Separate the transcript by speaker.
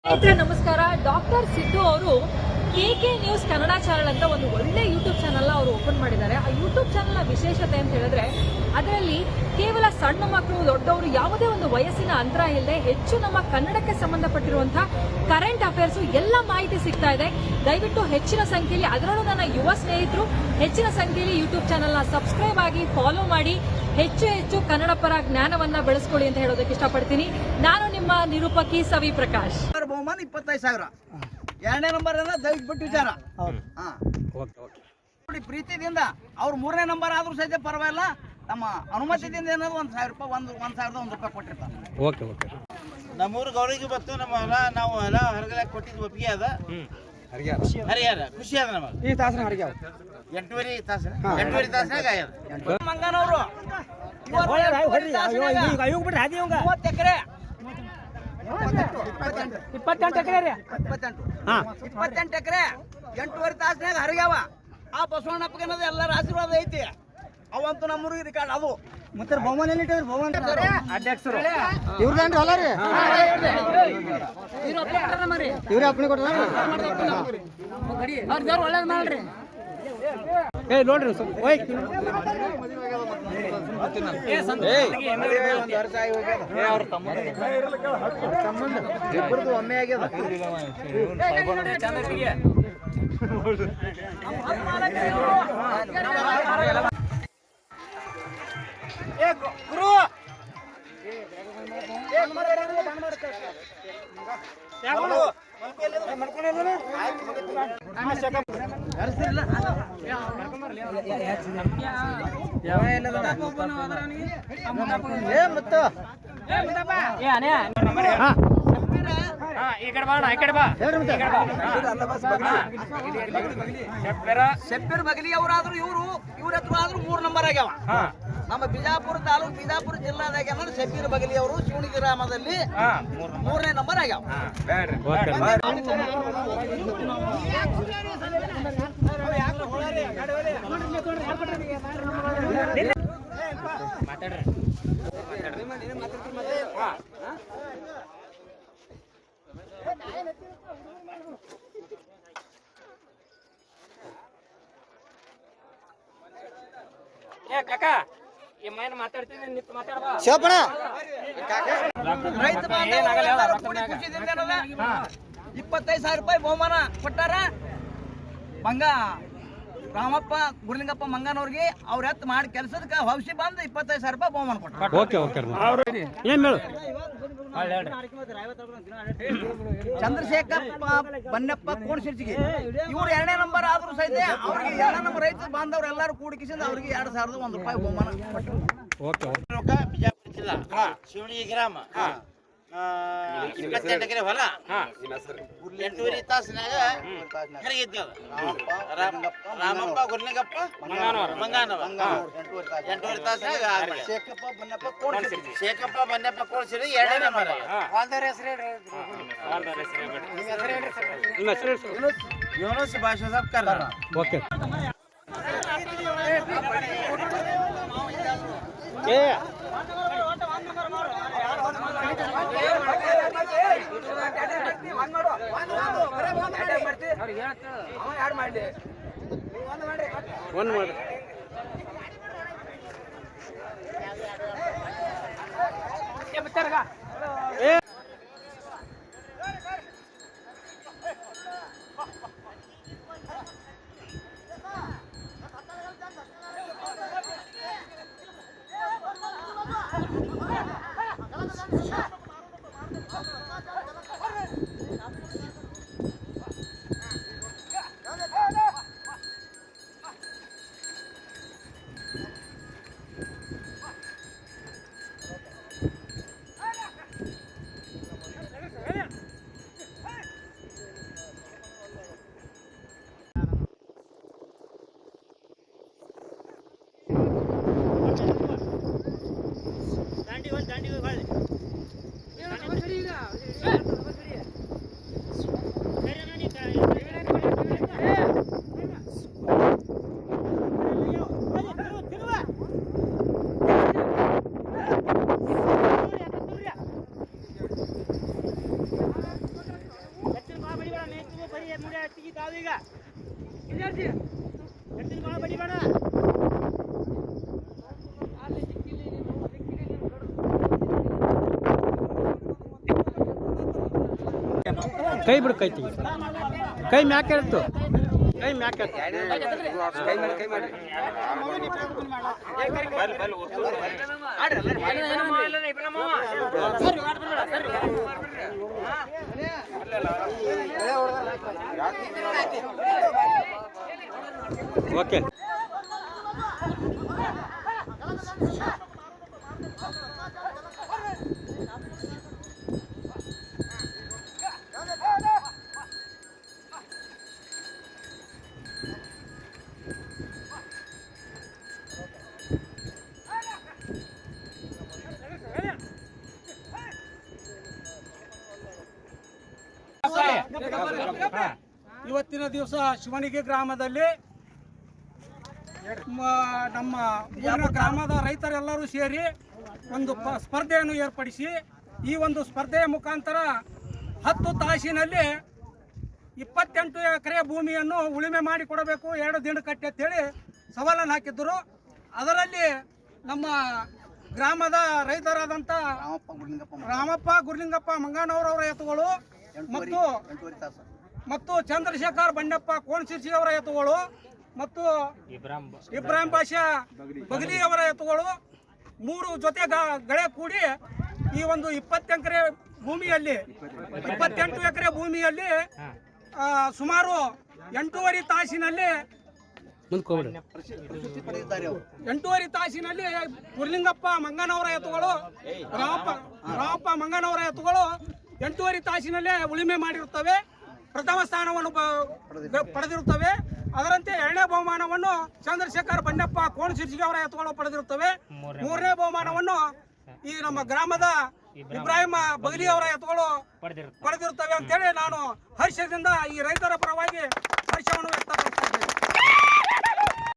Speaker 1: ಸ್ನೇಹಿತರೆ ನಮಸ್ಕಾರ. ಡಾಕ್ಟರ್ ಸಿದ್ದು ಅವರು KK ನ್ಯೂಸ್ ಕನ್ನಡ ಚಾನಲ್ ಅಂತ ಒಂದು ಒಳ್ಳೆ ಯೂಟ್ಯೂಬ್ ಚಾನಲ್ ಅವರು ಓಪನ್ ಮಾಡಿದ್ದಾರೆ. ಆ ಯೂಟ್ಯೂಬ್ ಚಾನಲ್ನ ವಿಶೇಷತೆ ಅಂತ ಹೇಳಿದ್ರೆ ಅದರಲ್ಲಿ ಕೇವಲ ಸಣ್ಣ ಮಕ್ಕಳು ದೊಡ್ಡವರು ಯಾವುದೇ ಒಂದು ವಯಸ್ಸಿನ ಅಂತರ ಇಲ್ಲದೆ ಹೆಚ್ಚು ನಮ್ಮ ಕನ್ನಡಕ್ಕೆ ಸಂಬಂಧಪಟ್ಟಿರುವಂತಹ ಕರೆಂಟ್ ಅಫೇರ್ಸ್ ಎಲ್ಲ ಮಾಹಿತಿ ಸಿಗ್ತಾ ಇದೆ. ದಯವಿಟ್ಟು ಹೆಚ್ಚಿನ ಸಂಖ್ಯೆಯಲ್ಲಿ, ಅದರಲ್ಲೂ ನನ್ನ ಯುವ ಸ್ನೇಹಿತರು ಹೆಚ್ಚಿನ ಸಂಖ್ಯೆಯಲ್ಲಿ ಯೂಟ್ಯೂಬ್ ಚಾನಲ್ನ ಸಬ್ಸ್ಕ್ರೈಬ್ ಆಗಿ ಫಾಲೋ ಮಾಡಿ ಹೆಚ್ಚು ಕನ್ನಡ ಪರ ಜ್ಞಾನವನ್ನ ಬೆಳೆಸ್ಕೊಳ್ಳಿ ಅಂತ ಹೇಳೋದಕ್ಕೆ ಇಷ್ಟಪಡ್ತೀನಿ. ನಾನು ನಿಮ್ಮ ನಿರೂಪಕಿ ಸವಿ ಪ್ರಕಾಶ್.
Speaker 2: ಬಹುಮಾನ 25,000. ಎರಡನೇ ನಂಬರ್ ದಯವಿಟ್ಟು ವಿಚಾರ ನೋಡಿ, ಪ್ರೀತಿದಿಂದ ಅವ್ರು ಮೂರನೇ ನಂಬರ್ ಆದ್ರೂ ಸಹಿತ ಪರವಾಗಿಲ್ಲ, ನಮ್ಮ ಅನುಮತಿದಿಂದ ಏನಾದ್ರು 1,000 ರೂಪಾಯಿ, 1,001 ರೂಪಾಯಿ ಕೊಟ್ಟಿರ್ತಾರೆ.
Speaker 3: ನಮ್ಮೂರು ಗೌರಿಗೆ ಬತ್ತು ನಮ್ಮ ಹೊಲ ನಾವು ಎಲ್ಲ ಹೊರಗಡೆ ಕೊಟ್ಟಿದ್ದು ಒಪ್ಪಿಗೆ ಅದ. ಹರಿಯಾರ ಖುಷಿ ಅದ ನಮಗೆ. ಈ ತಾಸನ ಹರಿಯಾವ 8 ತಾಸನಾಗ ಆಗ್ಯದ.
Speaker 2: ಮಂಗನವರು 30 ಎಕರೆ 28 ಎಕರೆ 28 ಎಕರೆ 8.5 ತಾಸನಾಗ ಹರಿಯಾವ. ಆ ಬಸವಣ್ಣಪ್ಪಗೆ ಅನ್ನೋದು ಎಲ್ಲರ ಆಶೀರ್ವಾದ ಐತಿ. ಅವಂತೂ ನಮ್ಮೂರಿಗೆ ರಿಕಾರ್ಡ್ ಅದು.
Speaker 4: ಮತ್ತೆ ಬಹುಮಾನ ಎಲ್ಲಿ ಇಟ್ಟಿದ್ರು? ಬಹುಮಾನ ಅಧ್ಯಕ್ಷರು ಇವ್ರದೇನ್ರಿ ಹೊಲ ರೀ? ಇವ್ರೇ ಅಪ್ಪಣೆ ಕೊಟ್ಟ
Speaker 1: ಒಳ್ಳೇದು ಮಾಡ್ರಿ.
Speaker 4: ಏ ನೋಡ್ರಿ ಹೋಯ್
Speaker 2: ಇಬ್ಬರದು ಒಮ್ಮೆ ಆಗ್ಯದ.
Speaker 3: ಗುರು
Speaker 2: ಶೆಬ್ಬೀರ್ ಬಗಲಿ ಅವರಾದ್ರು ಇವ್ರ ಹತ್ರ ಆದ್ರೂ 3 ನಂಬರ್ ಆಗ್ಯಾವ. ನಮ್ಮ ಬಿಜಾಪುರ ತಾಲೂಕು, ಬಿಜಾಪುರ ಜಿಲ್ಲಾದಾಗ ಶೆಬ್ಬೀರ್ ಬಗಲಿ ಅವರು ಶಿವಣಗಿ ಗ್ರಾಮದಲ್ಲಿ 3ನೇ ನಂಬರ್ ಆಗ್ಯಾವ. ರೈತ ಬಾಂಧವರು ಕೂಡಿ ಖುಷಿದಿಂದ 25,000 ರೂಪಾಯಿ ಬಹುಮಾನ ಕೊಟ್ಟಾರ. ರಾಮಪ್ಪ ಗುರ್ಲಿಂಗಪ್ಪ ಮಂಗನವ್ರಿಗೆ ಅವ್ರ ಎತ್ ಮಾಡಿ ಕೆಲಸದಕ್ಕೆ ಹೌಸಿ ಬಂದು 25,000 ರೂಪಾಯಿ ಬಹುಮಾನ ಕೊಟ್ಟಾರ. ಚಂದ್ರಶೇಖರಪ್ಪ ಬನ್ನಪ್ಪ ಕೋಣಶಿರ್ಸಿಗೆ ಇವ್ರು 2ನೇ ನಂಬರ್ ಆದ್ರೂ ಸಹಿತ ಅವ್ರಿಗೆ ಎಲ್ಲ ನಮ್ಮ ರೈತ ಬಾಂಧವ್ರು ಎಲ್ಲರೂ ಕೂಡಿಕಿಸಿಂದ ಅವ್ರಿಗೆ 2,001 ರೂಪಾಯಿ ಬಹುಮಾನ ಕೊಟ್ಟರು.
Speaker 3: ಬಿಜಾಪುರ ಜಿಲ್ಲಾ ಶಿವಣಗಿ ಗ್ರಾಮ 28 ಎಕರೆ ಹೊಲ 8.5 ತಾಸನಾಗ ಹರಿಗಿದ್ದ. ರಾಮಪ್ಪ ಗುರ್ಲಿಂಗಪ್ಪ ಮಂಗಾನವ 8.5 ತಾಸನಾಗ ಶೇಖಪ್ಪ ಬನ್ನಪ್ಪ ಕೋಳ್ಸಿರಿ 2ನೇ ನಂಬರ್. ಯೂನುಸ್ ಭಾಷಾ ಸಾಬ್ ಕರ್ನಾರ.
Speaker 4: ಓಕೆ ಒಂದು ಮಾಡಿ ಕೈ ಬಿಡು, ಕೈ ತೆಗಿ, ಕೈ ಮ್ಯಾಕೆ ಇತ್ತು, ಕೈ ಮ್ಯಾಕೆ ಓಕೆ.
Speaker 5: ಇವತ್ತಿನ ದಿವಸ ಶಿವಣಿಗೆ ಗ್ರಾಮದಲ್ಲಿ ನಮ್ಮ ಊರಿನ ಗ್ರಾಮದ ರೈತರೆಲ್ಲರೂ ಸೇರಿ ಒಂದು ಸ್ಪರ್ಧೆಯನ್ನು ಏರ್ಪಡಿಸಿ ಈ ಒಂದು ಸ್ಪರ್ಧೆಯ ಮುಖಾಂತರ 10 ತಾಸಿನಲ್ಲಿ 28 ಎಕರೆ ಭೂಮಿಯನ್ನು ಉಳುಮೆ ಮಾಡಿ ಕೊಡಬೇಕು 2 ದಿನ ಕಟ್ಟಿ ಅಂತೇಳಿ ಸವಾಲನ್ನು ಹಾಕಿದ್ದರು. ಅದರಲ್ಲಿ ನಮ್ಮ ಗ್ರಾಮದ ರೈತರಾದಂಥ ರಾಮಪ್ಪ ಗುರ್ಲಿಂಗಪ್ಪ ಮಂಗನವರವರ ಎತ್ತುಗಳು ಮತ್ತು ಚಂದ್ರಶೇಖರ್ ಬಂಡಪ್ಪ ಕೋಣಸಿರ್ಸಿ ಅವರ ಎತ್ತುಗಳು ಮತ್ತು ಇಬ್ರಾಹಿಂ ಬಾಷಾ ಬಗಲಿ ಅವರ ಎತ್ತುಗಳು 3 ಜೊತೆ ಗಳೆ ಕೂಡಿ ಈ ಒಂದು 28 ಎಕರೆ ಭೂಮಿಯಲ್ಲಿ ಸುಮಾರು 8.5 ತಾಸಿನಲ್ಲಿ 8.5 ತಾಸಿನಲ್ಲಿ ಗುರ್ಲಿಂಗಪ್ಪ ಮಂಗನವರ ಎತ್ತುಗಳು ರಾಮಪ್ಪ ಮಂಗನವರ ಎತ್ತುಗಳು 8.5 ತಾಸಿನಲ್ಲೇ ಉಳುಮೆ ಮಾಡಿರುತ್ತವೆ, ಪ್ರಥಮ ಸ್ಥಾನವನ್ನು ಪಡೆದಿರುತ್ತವೆ. ಅದರಂತೆ 2ನೇ ಬಹುಮಾನವನ್ನು ಚಂದ್ರಶೇಖರ್ ಬಂಡಪ್ಪ ಕೋಣಸಿರ್ಸಿ ಅವರ ಎತ್ತುಗಳು ಪಡೆದಿರುತ್ತವೆ. 3ನೇ ಬಹುಮಾನವನ್ನು ಈ ನಮ್ಮ ಗ್ರಾಮದ ಇಬ್ರಾಹಿಂ ಬಗಲಿ ಅವರ ಎತ್ತುಗಳು ಪಡೆದಿರುತ್ತವೆ ಅಂತೇಳಿ ನಾನು ಹರ್ಷದಿಂದ ಈ ರೈತರ ಪರವಾಗಿ